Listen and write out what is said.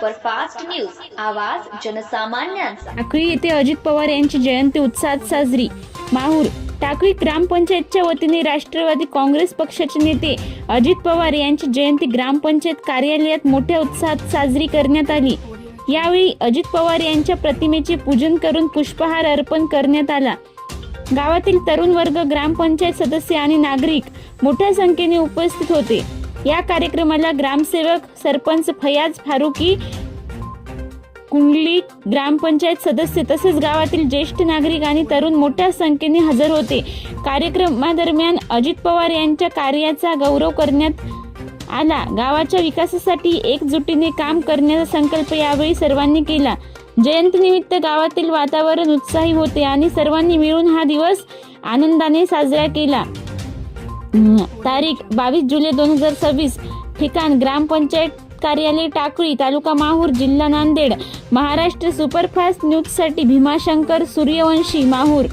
Superfast news, आवाज जनसामान्यांचा। टाकळी येथे अजित पवार यांची जयंती उत्साहात साजरी। माहूर टाकळी ग्रामपंचायतच्या वतीने राष्ट्रवादी काँग्रेस पक्षाचे नेते अजित पवार यांची जयंती ग्रामपंचायत कार्यालयात मोठ्या उत्साहात साजरी करण्यात आली। यावेळी अजित पवार यांच्या प्रतिमेचे पूजन करून पुष्पहार अर्पण करण्यात आला। गावातील तरुण वर्ग, ग्रामपंचायत सदस्य आणि नागरिक मोठ्या संख्येने उपस्थित होते। या कार्यक्रमाला ग्रामसेवक, सरपंच फयाज फारुकी, कुंडली ग्रामपंचायत सदस्य तसेच गावातील ज्येष्ठ नागरिक आणि तरुण मोठ्या संख्येने हजर होते। कार्यक्रमादरम्यान अजित पवार यांच्या कार्याचा गौरव करण्यात आला। गावाच्या विकासासाठी एकजुटीने काम करण्याचा संकल्प यावेळी सर्वांनी केला। जयंतीनिमित्त गावातील वातावरण उत्साही होते आणि सर्वांनी मिळून हा दिवस आनंदाने साजरा केला। तारीख 22 जुलै 2026, ठिकाण ग्रामपंचायत कार्यालय टाकळी, तालुका माहूर, जिल्हा नांदेड। महाराष्ट्र सुपरफास्ट न्यूजसाठी भीमाशंकर सूर्यवंशी, माहूर।